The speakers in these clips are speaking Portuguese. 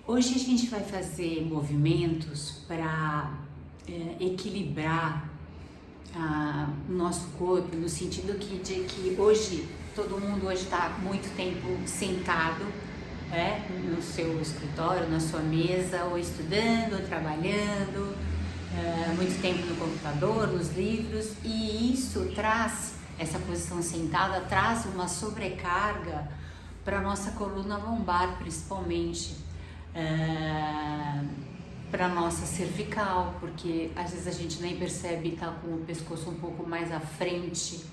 Hoje a gente vai fazer movimentos para equilibrar o nosso corpo, no sentido de que hoje todo mundo está muito tempo sentado, no seu escritório, na sua mesa, ou estudando, ou trabalhando, muito tempo no computador, nos livros, e isso traz, essa posição sentada traz uma sobrecarga para a nossa coluna lombar, principalmente. Para nossa cervical, porque às vezes a gente nem percebe estar com o pescoço um pouco mais à frente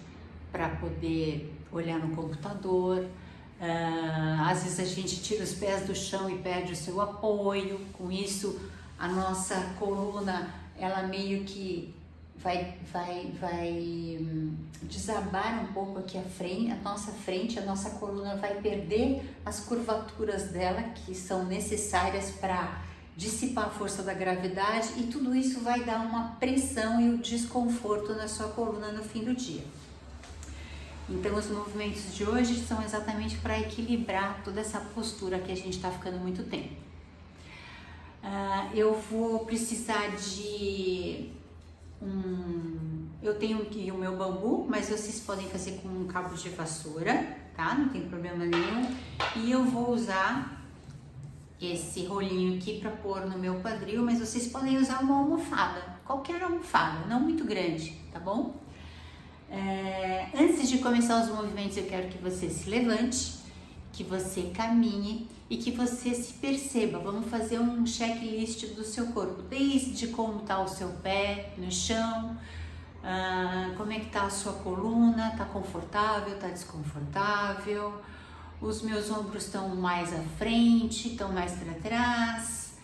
para poder olhar no computador. Às vezes a gente tira os pés do chão e perde o seu apoio. Com isso, a nossa coluna, ela meio que vai desabar um pouco aqui a nossa coluna vai perder as curvaturas dela, que são necessárias para dissipar a força da gravidade, e tudo isso vai dar uma pressão e um desconforto na sua coluna no fim do dia. Então os movimentos de hoje são exatamente para equilibrar toda essa postura que a gente está ficando muito tempo. Eu vou precisar de eu tenho aqui o meu bambu, mas vocês podem fazer com um cabo de vassoura, tá? Não tem problema nenhum. E eu vou usar esse rolinho aqui para pôr no meu quadril, mas vocês podem usar uma almofada, qualquer almofada, não muito grande, tá bom? Antes de começar os movimentos, eu quero que você se levante, que você caminhe e que você se perceba. Vamos fazer um checklist do seu corpo, desde como está o seu pé no chão, como é que está a sua coluna, está confortável, está desconfortável, os meus ombros estão mais à frente, estão mais para trás,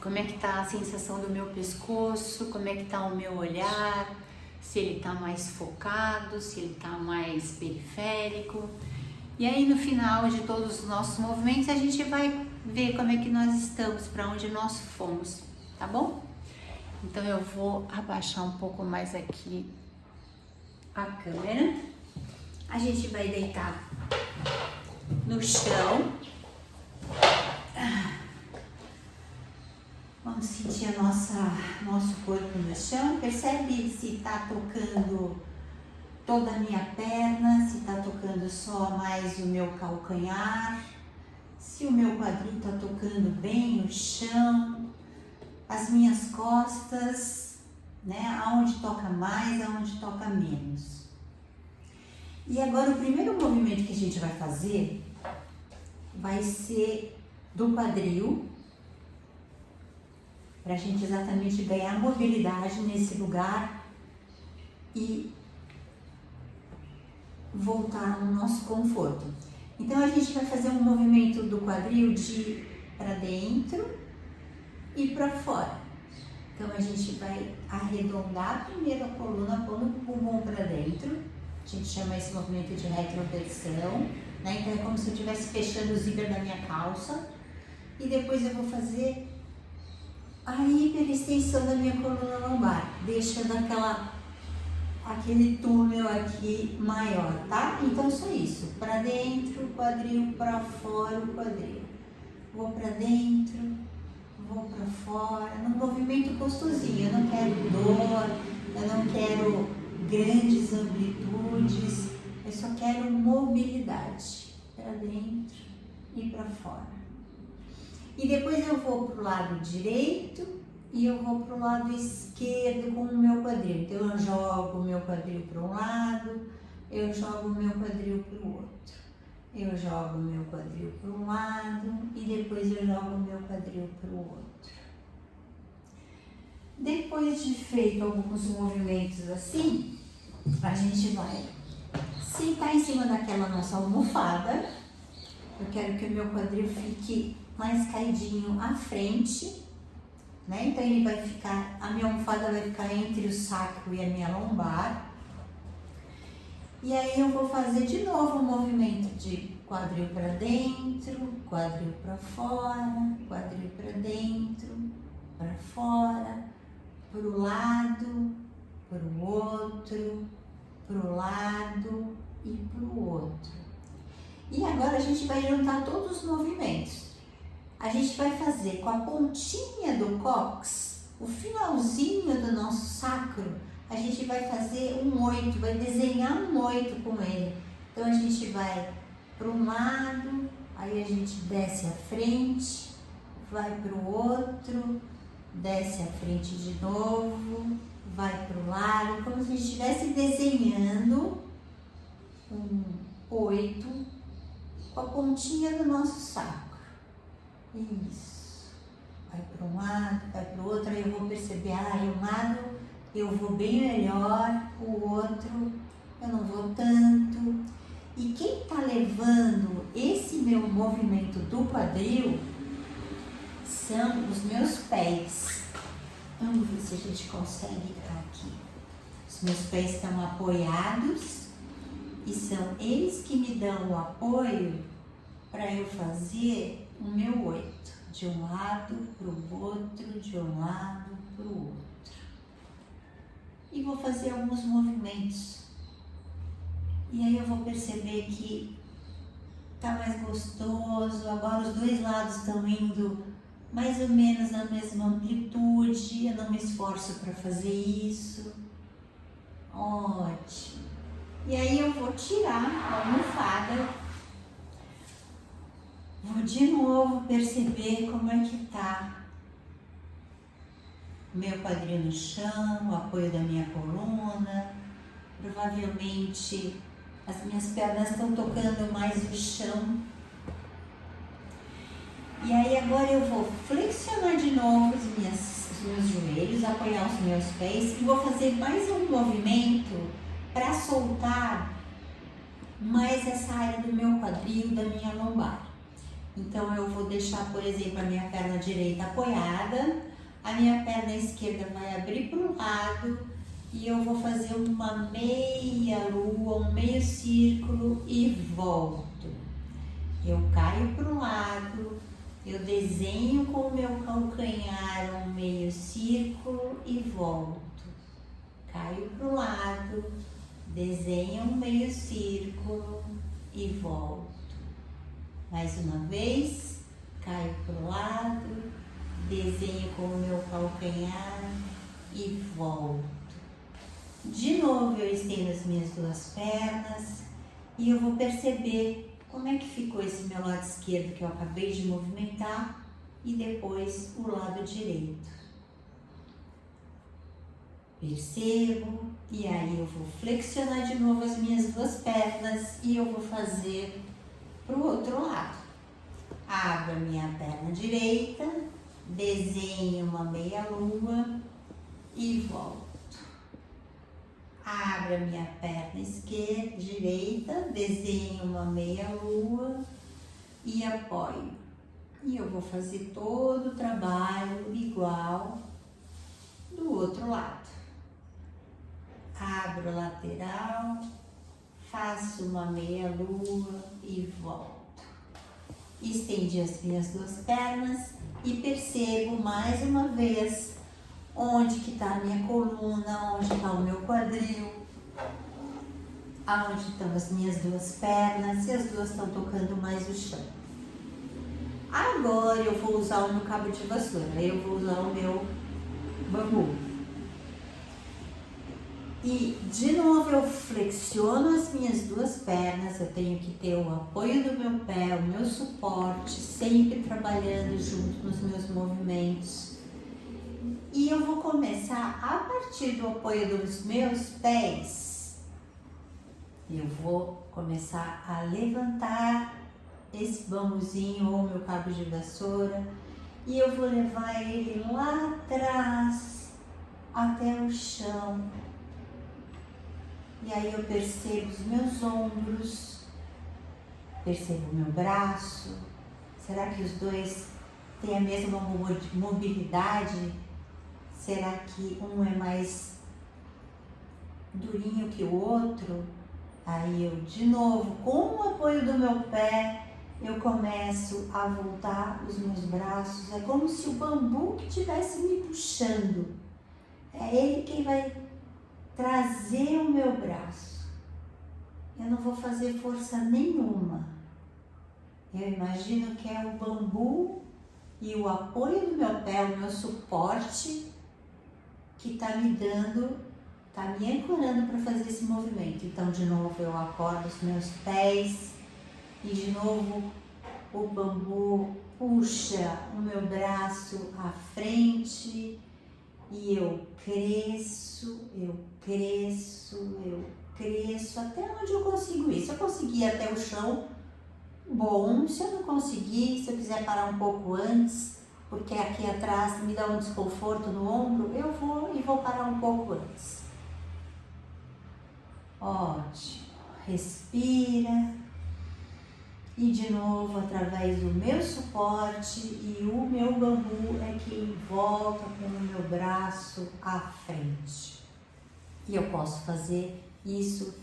como é que está a sensação do meu pescoço, como é que está o meu olhar, se ele está mais focado, se ele está mais periférico. E aí no final de todos os nossos movimentos a gente vai ver como é que nós estamos, para onde nós fomos, tá bom? Então eu vou abaixar um pouco mais aqui a câmera. A gente vai deitar no chão. Vamos sentir nosso corpo no chão. Percebe se está tocando toda a minha perna, se está tocando só mais o meu calcanhar, se o meu quadril está tocando bem o chão, as minhas costas, aonde toca mais, aonde toca menos. E agora o primeiro movimento que a gente vai fazer vai ser do quadril, para a gente exatamente ganhar mobilidade nesse lugar e voltar no nosso conforto. Então a gente vai fazer um movimento do quadril de para dentro e para fora. Então a gente vai arredondar primeiro a coluna, pondo o bumbum para dentro. A gente chama esse movimento de retroversão, Então é como se eu estivesse fechando o zíper da minha calça. E depois eu vou fazer a hiperextensão da minha coluna lombar, deixando aquele túnel aqui maior, tá? Então só isso, para dentro, o quadril, para fora, o quadril. Vou para dentro, vou para fora, num movimento gostosinho. Eu não quero dor, eu não quero grandes amplitudes, eu só quero mobilidade, para dentro e para fora. E depois eu vou para o lado direito e eu vou para o lado esquerdo com o meu quadril. Então eu jogo o meu quadril para um lado, eu jogo o meu quadril para o outro. Eu jogo o meu quadril para um lado e depois eu jogo o meu quadril para o outro. Depois de feito alguns movimentos assim, a gente vai sentar em cima daquela nossa almofada. Eu quero que o meu quadril fique mais caidinho à frente, Então ele vai ficar, a minha almofada vai ficar entre o sacro e a minha lombar. E aí eu vou fazer de novo um movimento de quadril para dentro, quadril para fora, quadril para dentro, para fora, para o lado, para o outro, para o lado e para o outro. E agora a gente vai juntar todos os movimentos. A gente vai fazer com a pontinha do cóccix, o finalzinho do nosso sacro, a gente vai fazer um 8, vai desenhar um 8 com ele. Então a gente vai para um lado, aí a gente desce à frente, vai para o outro, desce à frente de novo, vai para o lado, como se a gente estivesse desenhando um 8 com a pontinha do nosso sacro. Isso. Vai para um lado, vai para o outro, aí eu vou perceber, um lado eu vou bem melhor, o outro eu não vou tanto. E quem está levando esse meu movimento do quadril são os meus pés. Vamos ver se a gente consegue aqui. Os meus pés estão apoiados e são eles que me dão o apoio para eu fazer o meu 8. De um lado para o outro, de um lado para o outro. E vou fazer alguns movimentos. E aí eu vou perceber que tá mais gostoso. Agora os dois lados estão indo mais ou menos na mesma amplitude. Eu não me esforço para fazer isso. Ótimo. E aí eu vou tirar a almofada. Vou de novo perceber como é que tá o meu quadril no chão, o apoio da minha coluna. Provavelmente as minhas pernas estão tocando mais o chão. E aí agora eu vou flexionar de novo os meus joelhos, apoiar os meus pés e vou fazer mais um movimento para soltar mais essa área do meu quadril, da minha lombar. Então eu vou deixar, por exemplo, a minha perna direita apoiada, a minha perna esquerda vai abrir para um lado e eu vou fazer uma meia lua, um meio círculo e volto. Eu caio para um lado, eu desenho com o meu calcanhar um meio círculo e volto. Caio para o lado, desenho um meio círculo e volto. Mais uma vez, caio para o lado, desenho com o meu calcanhar e volto. De novo eu estendo as minhas duas pernas e eu vou perceber como é que ficou esse meu lado esquerdo que eu acabei de movimentar e depois o lado direito. Percebo e aí eu vou flexionar de novo as minhas duas pernas e eu vou fazer para o outro lado. Abro a minha perna direita, desenho uma meia lua e volto. Abro a minha perna esquerda, direita, desenho uma meia lua e apoio. E eu vou fazer todo o trabalho igual do outro lado. Abro a lateral, faço uma meia lua e volto. Estendi as minhas duas pernas e percebo mais uma vez onde que está a minha coluna, onde está o meu quadril, aonde estão as minhas duas pernas, se as duas estão tocando mais o chão. Agora eu vou usar o meu cabo de vassoura, eu vou usar o meu bambu. E de novo eu flexiono as minhas duas pernas, eu tenho que ter o apoio do meu pé, o meu suporte, sempre trabalhando junto nos meus movimentos. E eu vou começar a partir do apoio dos meus pés, eu vou começar a levantar esse bambuzinho ou meu cabo de vassoura e eu vou levar ele lá atrás até o chão. E aí eu percebo os meus ombros, percebo o meu braço. Será que os dois têm a mesma mobilidade? Será que um é mais durinho que o outro? Aí eu, de novo, com o apoio do meu pé, eu começo a voltar os meus braços. É como se o bambu que estivesse me puxando. É ele quem vai trazer o meu braço. Eu não vou fazer força nenhuma. Eu imagino que é o bambu e o apoio do meu pé, o meu suporte, que está me dando, está me ancorando para fazer esse movimento. Então, de novo, eu acordo os meus pés e de novo o bambu puxa o meu braço à frente e eu cresço, até onde eu consigo ir. Se eu conseguir até o chão, bom. Se eu não conseguir, se eu quiser parar um pouco antes, porque aqui atrás me dá um desconforto no ombro, eu vou parar um pouco antes. Ótimo. Respira. E de novo, através do meu suporte e o meu bambu é que volta com o meu braço à frente. E eu posso fazer isso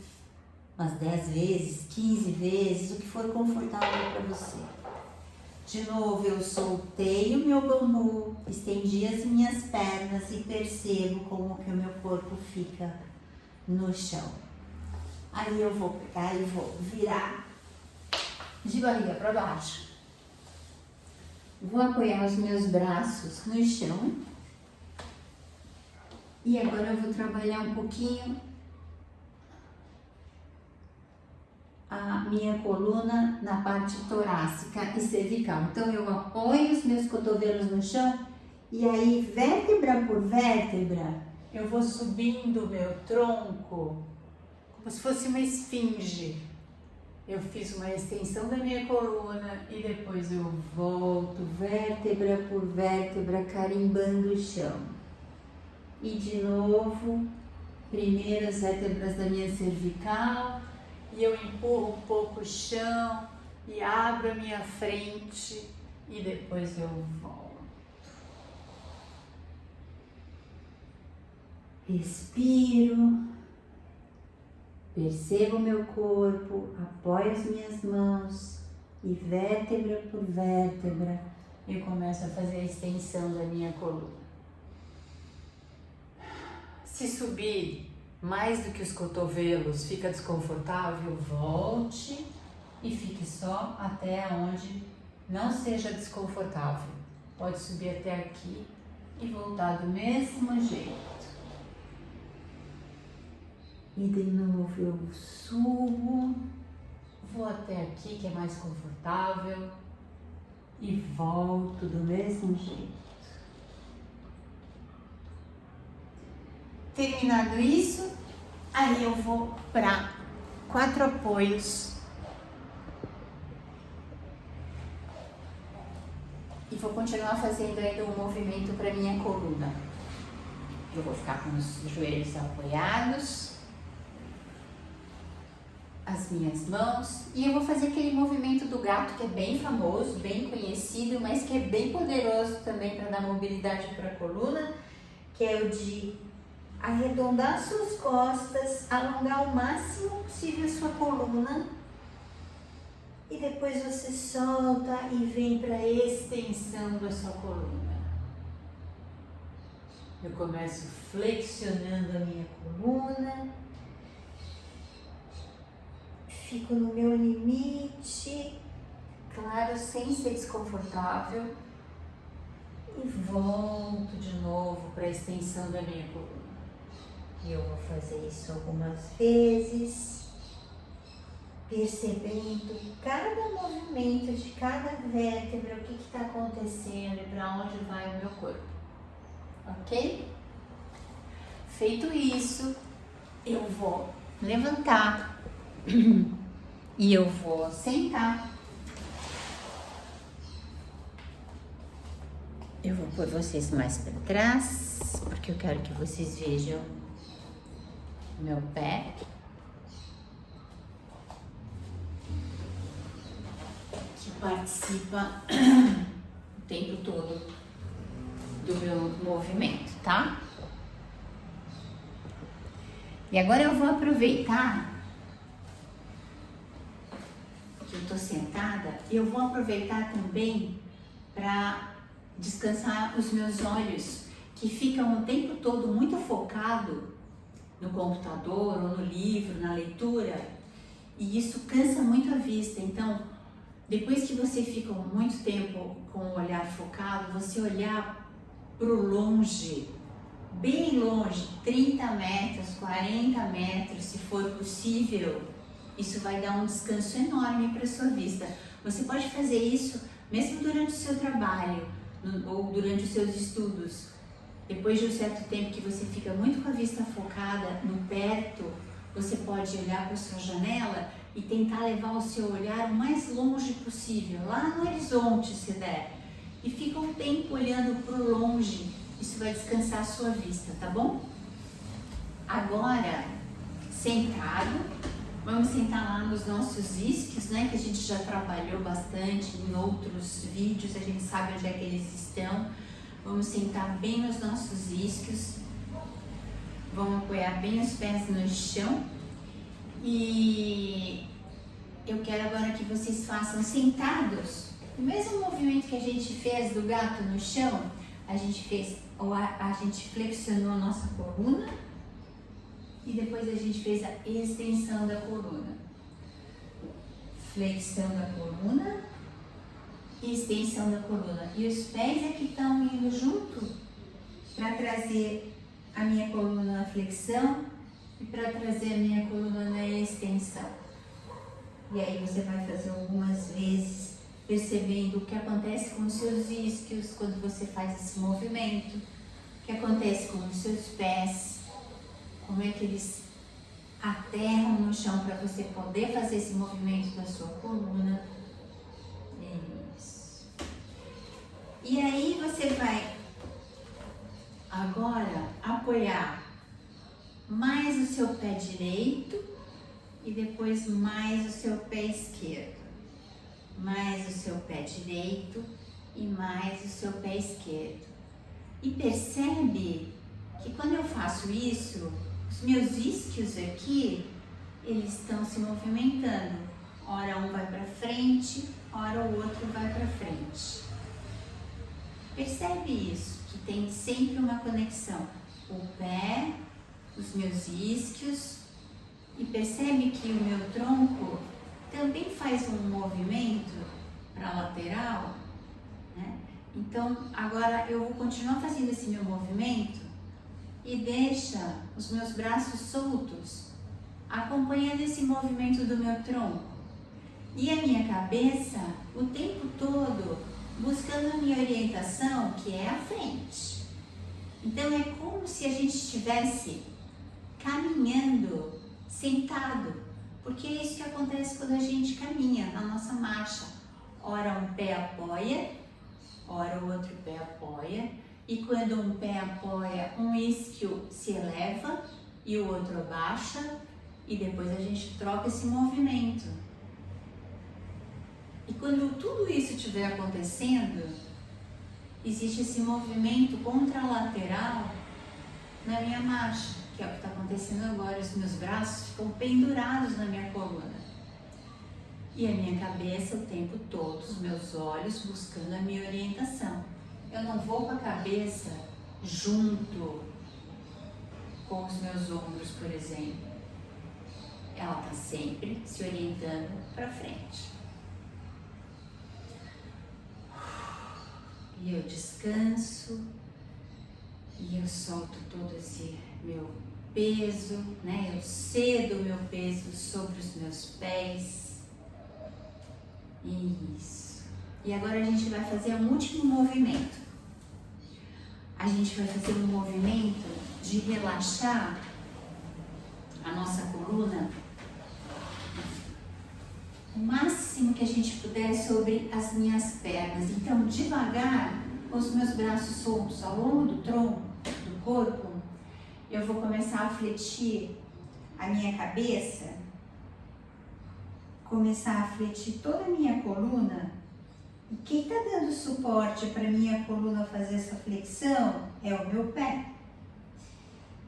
umas 10 vezes, 15 vezes, o que for confortável para você. De novo, eu soltei o meu bambu, estendi as minhas pernas e percebo como que o meu corpo fica no chão. Aí eu vou pegar e vou virar de barriga para baixo. Vou apoiar os meus braços no chão. E agora eu vou trabalhar um pouquinho a minha coluna na parte torácica e cervical. Então eu apoio os meus cotovelos no chão e aí vértebra por vértebra eu vou subindo o meu tronco como se fosse uma esfinge. Eu fiz uma extensão da minha coluna e depois eu volto vértebra por vértebra carimbando o chão. E de novo, primeiro as vértebras da minha cervical e eu empurro um pouco o chão e abro a minha frente e depois eu volto. Respiro. Percebo o meu corpo, apoio as minhas mãos e vértebra por vértebra eu começo a fazer a extensão da minha coluna. Se subir mais do que os cotovelos fica desconfortável, volte e fique só até onde não seja desconfortável. Pode subir até aqui e voltar do mesmo jeito. E de novo eu subo, vou até aqui que é mais confortável e volto do mesmo jeito. Terminado isso, aí eu vou para 4 apoios e vou continuar fazendo ainda um movimento para minha coluna. Eu vou ficar com os joelhos apoiados, as minhas mãos, e eu vou fazer aquele movimento do gato que é bem famoso, bem conhecido, mas que é bem poderoso também para dar mobilidade para a coluna, que é o de arredondar suas costas, alongar o máximo possível a sua coluna e depois você solta e vem para a extensão da sua coluna. Eu começo flexionando a minha coluna, fico no meu limite, claro, sem ser desconfortável, e volto de novo para a extensão da minha coluna. E eu vou fazer isso algumas vezes, percebendo cada movimento de cada vértebra, o que está acontecendo e para onde vai o meu corpo. Ok? Feito isso, eu vou levantar e eu vou sentar. Eu vou pôr vocês mais para trás, porque eu quero que vocês vejam meu pé. Que participa o tempo todo do meu movimento, tá? E agora eu vou aproveitar que eu tô sentada, eu vou aproveitar também para descansar os meus olhos, que ficam o tempo todo muito focado no computador ou no livro, na leitura, e isso cansa muito a vista. Então, depois que você fica muito tempo com o olhar focado, você olhar para o longe, bem longe, 30 metros, 40 metros, se for possível, isso vai dar um descanso enorme para a sua vista. Você pode fazer isso mesmo durante o seu trabalho ou durante os seus estudos. Depois de um certo tempo que você fica muito com a vista focada no perto, você pode olhar para a sua janela e tentar levar o seu olhar o mais longe possível, lá no horizonte se der. E fica um tempo olhando para o longe, isso vai descansar a sua vista, tá bom? Agora, sentado, vamos sentar lá nos nossos isquios, né, que a gente já trabalhou bastante em outros vídeos, a gente sabe onde é que eles estão. Vamos sentar bem nos nossos isquios, vamos apoiar bem os pés no chão e eu quero agora que vocês façam sentados o mesmo movimento que a gente fez do gato no chão. A gente flexionou a nossa coluna e depois a gente fez a extensão da coluna. Flexão da coluna e extensão da coluna. E os pés é que estão indo junto para trazer a minha coluna na flexão e para trazer a minha coluna na extensão. E aí você vai fazer algumas vezes, percebendo o que acontece com os seus isquios quando você faz esse movimento, o que acontece com os seus pés, como é que eles aterram no chão para você poder fazer esse movimento da sua coluna. Isso. E aí você vai agora apoiar mais o seu pé direito e depois mais o seu pé esquerdo. Mais o seu pé direito e mais o seu pé esquerdo. E percebe que quando eu faço isso, os meus isquios aqui, eles estão se movimentando. Ora um vai para frente, ora o outro vai para frente. Percebe isso, que tem sempre uma conexão. O pé, os meus isquios, e percebe que o meu tronco também faz um movimento para a lateral, né? Então, agora eu vou continuar fazendo esse meu movimento e deixa os meus braços soltos, acompanhando esse movimento do meu tronco. E a minha cabeça, o tempo todo, buscando a minha orientação, que é a frente. Então, é como se a gente estivesse caminhando, sentado. Porque é isso que acontece quando a gente caminha na nossa marcha. Ora um pé apoia, ora o outro pé apoia. E quando um pé apoia, um isquio se eleva e o outro abaixa. E depois a gente troca esse movimento. E quando tudo isso estiver acontecendo, existe esse movimento contralateral na minha marcha, que é o que está acontecendo agora. Os meus braços ficam pendurados na minha coluna. E a minha cabeça o tempo todo, os meus olhos buscando a minha orientação. Eu não vou com a cabeça junto com os meus ombros, por exemplo. Ela está sempre se orientando para frente. E eu descanso e eu solto todo esse meu peso, né? Eu cedo o meu peso sobre os meus pés. Isso. E agora a gente vai fazer um último movimento. A gente vai fazer um movimento de relaxar a nossa coluna o máximo que a gente puder sobre as minhas pernas. Então, devagar, com os meus braços soltos ao longo do tronco, do corpo, eu vou começar a fletir a minha cabeça, começar a fletir toda a minha coluna. E quem está dando suporte para a minha coluna fazer essa flexão é o meu pé.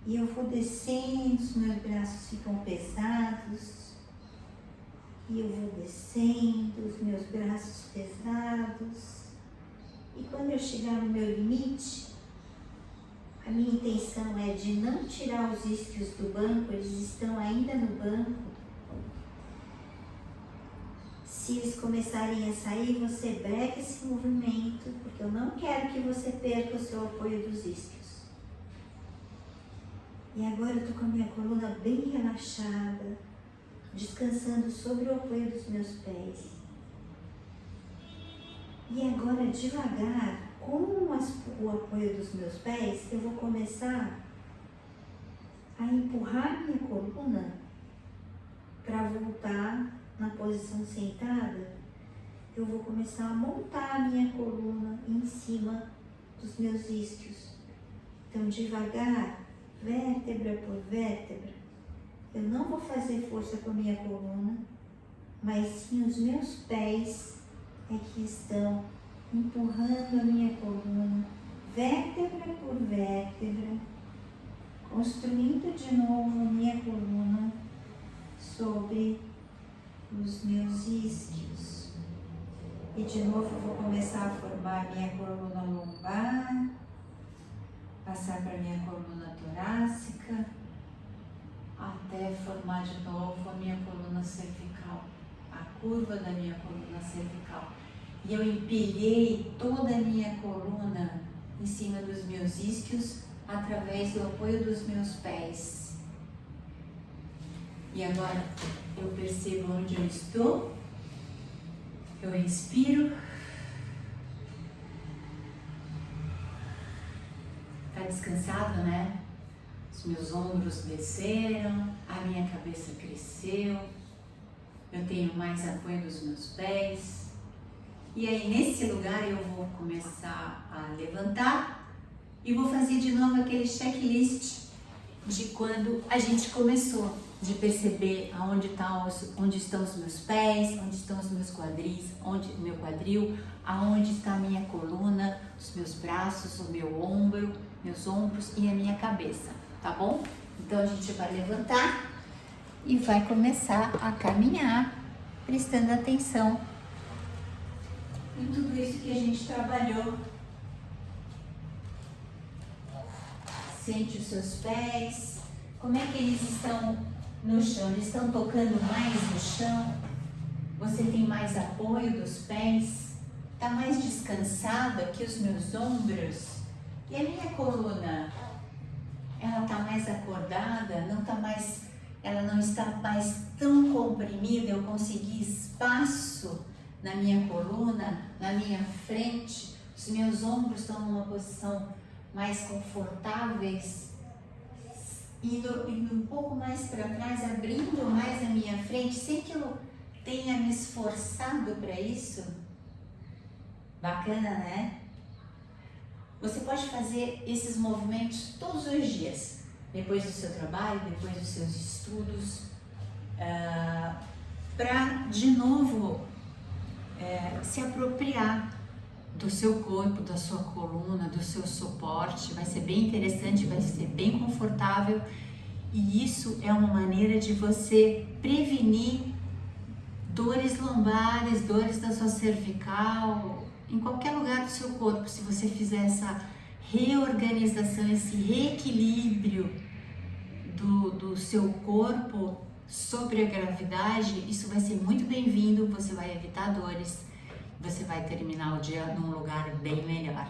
E eu vou descendo, os meus braços ficam pesados. E eu vou descendo, os meus braços pesados. E quando eu chegar no meu limite, a minha intenção é de não tirar os isquios do banco, eles estão ainda no banco. Se eles começarem a sair, você breca esse movimento, porque eu não quero que você perca o seu apoio dos isquios. E agora eu tô com a minha coluna bem relaxada, descansando sobre o apoio dos meus pés. E agora, devagar, com o apoio dos meus pés, eu vou começar a empurrar minha coluna para voltar na posição sentada. Eu vou começar a montar a minha coluna em cima dos meus isquios. Então, devagar, vértebra por vértebra, eu não vou fazer força com a minha coluna, mas sim os meus pés é que estão empurrando a minha coluna, vértebra por vértebra, construindo de novo a minha coluna sobre os meus isquios. E de novo eu vou começar a formar a minha coluna lombar, passar para a minha coluna torácica, até formar de novo a minha coluna cervical, a curva da minha coluna cervical. E eu empilhei toda a minha coluna em cima dos meus isquios através do apoio dos meus pés. E agora eu percebo onde eu estou, eu respiro. Tá descansado, né? Os meus ombros desceram, a minha cabeça cresceu, eu tenho mais apoio dos meus pés. E aí, nesse lugar, eu vou começar a levantar e vou fazer de novo aquele checklist de quando a gente começou, de perceber onde estão os meus pés, onde estão os meus quadris, onde o meu quadril, aonde está a minha coluna, os meus braços, o meu ombro, meus ombros e a minha cabeça, tá bom? Então, a gente vai levantar e vai começar a caminhar, prestando atenção em tudo isso que a gente trabalhou. Sente os seus pés, como é que eles estão no chão? Eles estão tocando mais no chão? Você tem mais apoio dos pés? Está mais descansado aqui os meus ombros? E a minha coluna? Ela está mais acordada? Ela não está mais tão comprimida? Eu consegui espaço na minha coluna, na minha frente, os meus ombros estão numa posição mais confortáveis, indo um pouco mais para trás, abrindo mais a minha frente, sem que eu tenha me esforçado para isso. Bacana, né? Você pode fazer esses movimentos todos os dias, depois do seu trabalho, depois dos seus estudos, para de novo se apropriar do seu corpo, da sua coluna, do seu suporte. Vai ser bem interessante, vai ser bem confortável, e isso é uma maneira de você prevenir dores lombares, dores da sua cervical, em qualquer lugar do seu corpo. Se você fizer essa reorganização, esse reequilíbrio do seu corpo sobre a gravidade, isso vai ser muito bem-vindo, você vai evitar dores, você vai terminar o dia num lugar bem melhor.